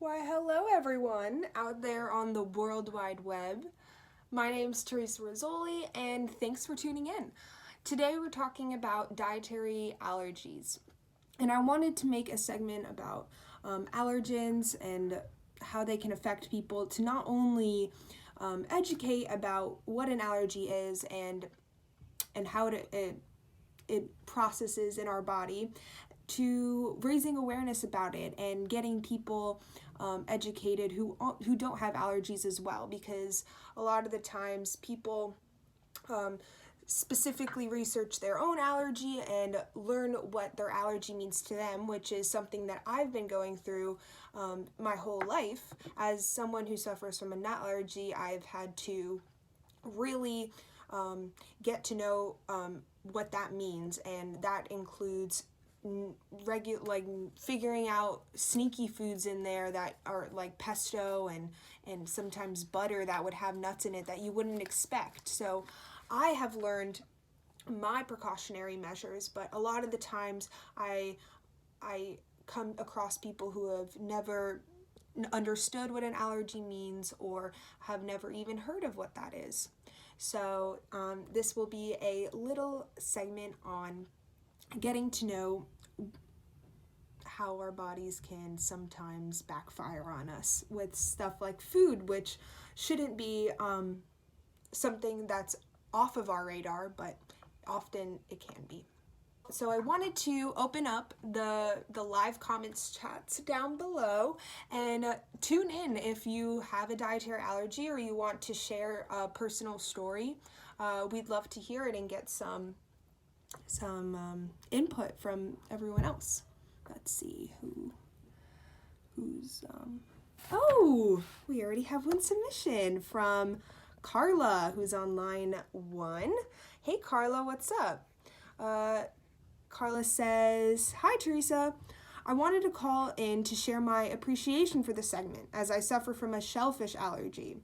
Why, hello everyone out there on the World Wide Web. My name's Teresa Rizzoli, and thanks for tuning in. Today we're talking about dietary allergies, and I wanted to make a segment about allergens and how they can affect people to not only educate about what an allergy is and how it processes in our body, to raising awareness about it and getting people educated who don't have allergies as well, because a lot of the times people specifically research their own allergy and learn what their allergy means to them, which is something that I've been going through my whole life. As someone who suffers from a nut allergy, I've had to really get to know what that means, and that includes figuring out sneaky foods in there that are like pesto and sometimes butter that would have nuts in it that you wouldn't expect. So I have learned my precautionary measures, but a lot of the times I come across people who have never understood what an allergy means or have never even heard of what that is. So this will be a little segment on getting to know how our bodies can sometimes backfire on us with stuff like food, which shouldn't be something that's off of our radar, but often it can be. So I wanted to open up the live comments chats down below, and tune in if you have a dietary allergy or you want to share a personal story. We'd love to hear it and get some input from everyone else. Let's see who's oh, we already have one submission from Carla, who's on line 1. Hey Carla, what's up? Carla says, "Hi Teresa, I wanted to call in to share my appreciation for the segment, as I suffer from a shellfish allergy.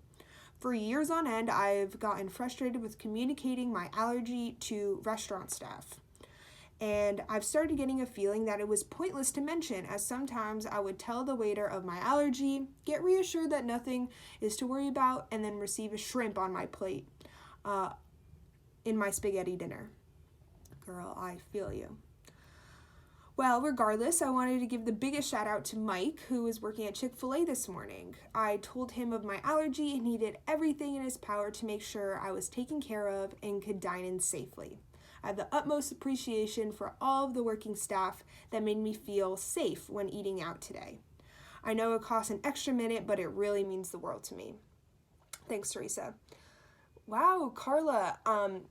For years on end, I've gotten frustrated with communicating my allergy to restaurant staff. And I've started getting a feeling that it was pointless to mention, as sometimes I would tell the waiter of my allergy, get reassured that nothing is to worry about, and then receive a shrimp on my plate in my spaghetti dinner." Girl, I feel you. Well, regardless, I wanted to give the biggest shout out to Mike, who was working at Chick-fil-A this morning. I told him of my allergy, and he did everything in his power to make sure I was taken care of and could dine in safely. I have the utmost appreciation for all of the working staff that made me feel safe when eating out today. I know it costs an extra minute, but it really means the world to me. Thanks, Teresa. Wow, Carla,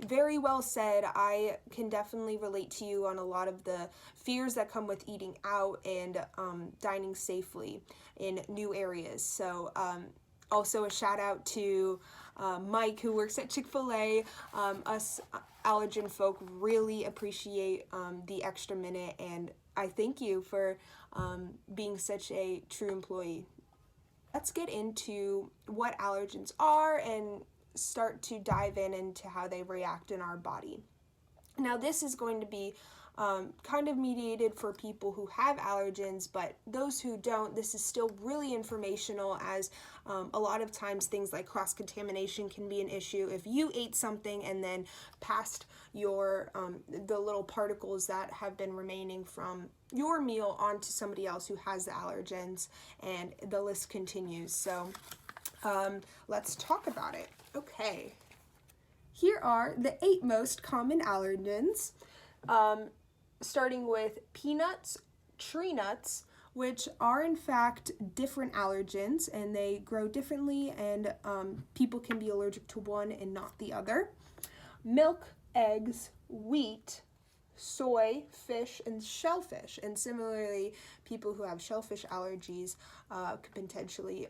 very well said. I can definitely relate to you on a lot of the fears that come with eating out and dining safely in new areas. So also a shout out to Mike, who works at Chick-fil-A. Us allergen folk really appreciate the extra minute, and I thank you for being such a true employee. Let's get into what allergens are and start to dive into how they react in our body. Now, this is going to be kind of mediated for people who have allergens, but those who don't, this is still really informational, as a lot of times things like cross-contamination can be an issue. If you ate something and then passed your the little particles that have been remaining from your meal onto somebody else who has the allergens, and the list continues. So let's talk about it. Okay, here are the 8 most common allergens, starting with peanuts, tree nuts, which are in fact different allergens, and they grow differently, and people can be allergic to one and not the other. Milk, eggs, wheat, soy, fish, and shellfish. And similarly, people who have shellfish allergies could potentially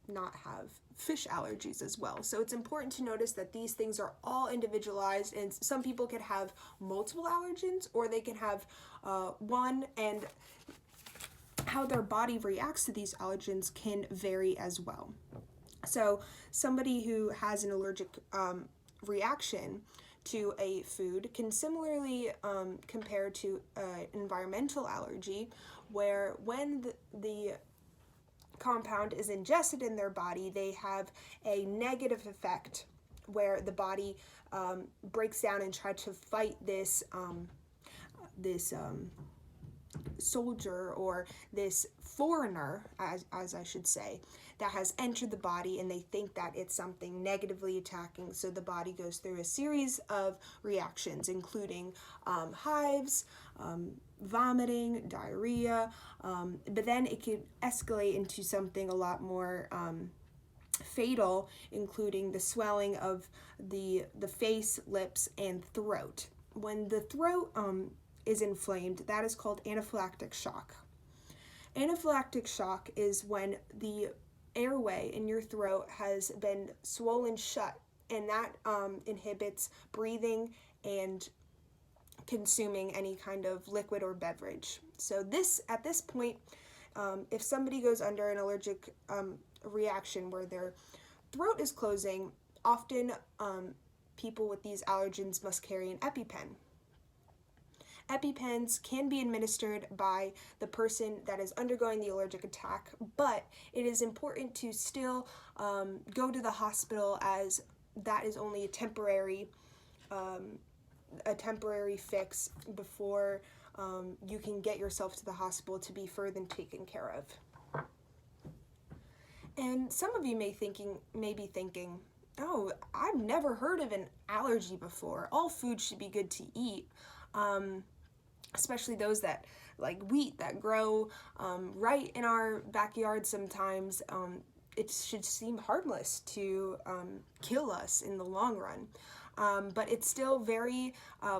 not have fish allergies as well. So it's important to notice that these things are all individualized, and some people could have multiple allergens, or they can have one, and how their body reacts to these allergens can vary as well. So somebody who has an allergic reaction to a food can similarly compare to an environmental allergy, where when the compound is ingested in their body, they have a negative effect where the body breaks down and tries to fight this soldier, or this foreigner, as I should say, that has entered the body, and they think that it's something negatively attacking. So the body goes through a series of reactions, including hives, vomiting, diarrhea, but then it could escalate into something a lot more fatal, including the swelling of the face, lips, and throat. When the throat is inflamed, that is called anaphylactic shock. Anaphylactic shock is when the airway in your throat has been swollen shut, and that inhibits breathing and consuming any kind of liquid or beverage. So at this point, if somebody goes under an allergic reaction where their throat is closing, often people with these allergens must carry an EpiPen. EpiPens can be administered by the person that is undergoing the allergic attack, but it is important to still go to the hospital, as that is only a temporary fix before you can get yourself to the hospital to be further taken care of. And some of you may be thinking, oh, I've never heard of an allergy before. All food should be good to eat. Especially those that like wheat that grow right in our backyard sometimes. It should seem harmless to kill us in the long run. But it's still very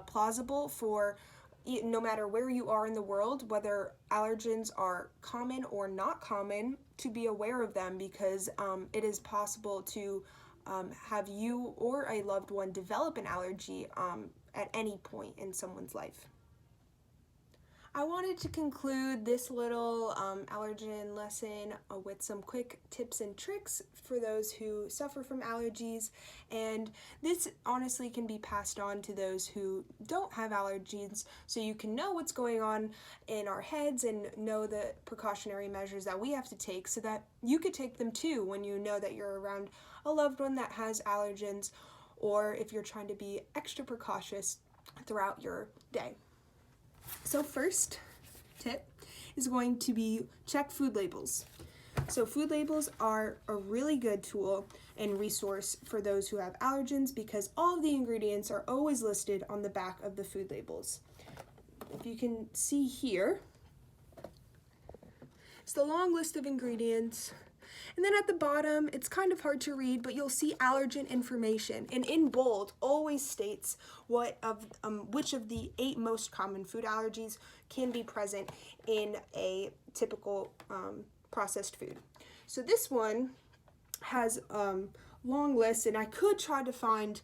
plausible for, no matter where you are in the world, whether allergens are common or not common, to be aware of them, because it is possible to have you or a loved one develop an allergy at any point in someone's life. I wanted to conclude this little allergen lesson with some quick tips and tricks for those who suffer from allergies, and this honestly can be passed on to those who don't have allergies, so you can know what's going on in our heads and know the precautionary measures that we have to take, so that you could take them too when you know that you're around a loved one that has allergens, or if you're trying to be extra precautious throughout your day. So first tip is going to be check food labels. So food labels are a really good tool and resource for those who have allergens, because all of the ingredients are always listed on the back of the food labels. If you can see here, it's the long list of ingredients. And then at the bottom, it's kind of hard to read, but you'll see allergen information. And in bold, always states which of the 8 most common food allergies can be present in a typical processed food. So this one has long lists, and I could try to find,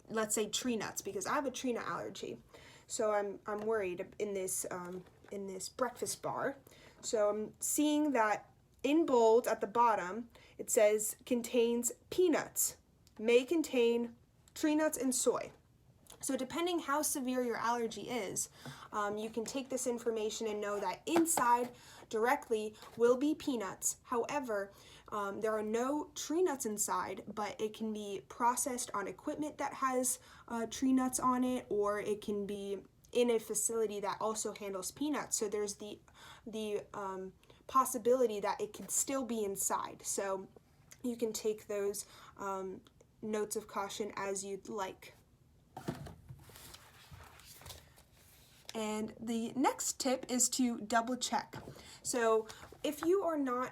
let's say, tree nuts, because I have a tree nut allergy. So I'm worried in this breakfast bar. So I'm seeing that in bold at the bottom, it says contains peanuts, may contain tree nuts and soy. So depending how severe your allergy is, you can take this information and know that inside directly will be peanuts. However, there are no tree nuts inside, but it can be processed on equipment that has tree nuts on it, or it can be in a facility that also handles peanuts. So there's the possibility that it could still be inside. So you can take those notes of caution as you'd like. And the next tip is to double check. So if you're not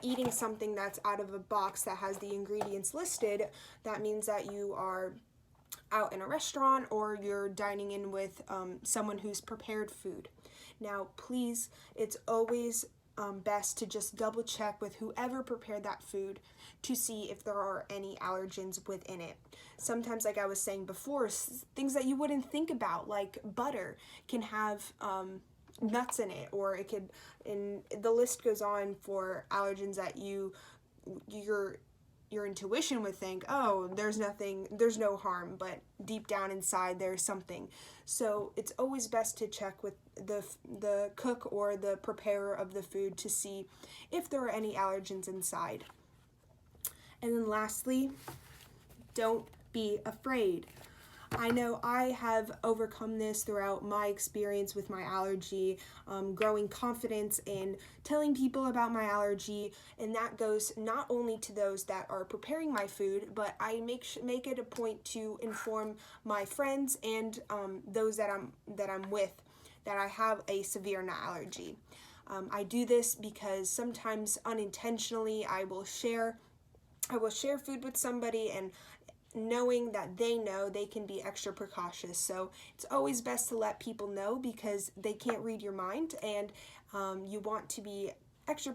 eating something that's out of a box that has the ingredients listed, that means that you are out in a restaurant or you're dining in with someone who's prepared food. Now, please, it's always best to just double check with whoever prepared that food to see if there are any allergens within it. Sometimes, like I was saying before, things that you wouldn't think about, like butter, can have nuts in it, or it could, and the list goes on for allergens that you're your intuition would think, oh, there's no harm, but deep down inside there's something. So it's always best to check with the cook or the preparer of the food to see if there are any allergens inside. And then lastly, don't be afraid. I know I have overcome this throughout my experience with my allergy, growing confidence in telling people about my allergy, and that goes not only to those that are preparing my food, but I make it a point to inform my friends and those that I'm with that I have a severe nut allergy. I do this because sometimes unintentionally I will share food with somebody, and knowing that they know, they can be extra precautious. So it's always best to let people know because they can't read your mind, and you want to be extra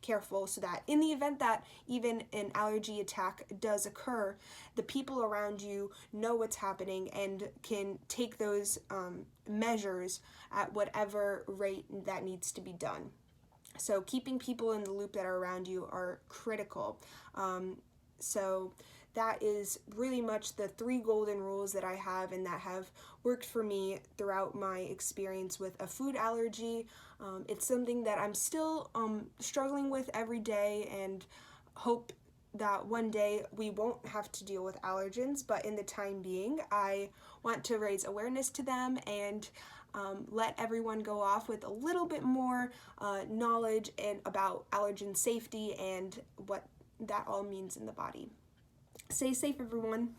careful so that in the event that even an allergy attack does occur, the people around you know what's happening and can take those measures at whatever rate that needs to be done. So keeping people in the loop that are around you are critical. So that is really much the 3 golden rules that I have and that have worked for me throughout my experience with a food allergy. It's something that I'm still struggling with every day, and hope that one day we won't have to deal with allergens, but in the time being, I want to raise awareness to them and let everyone go off with a little bit more knowledge and about allergen safety and what that all means in the body. Stay safe, everyone.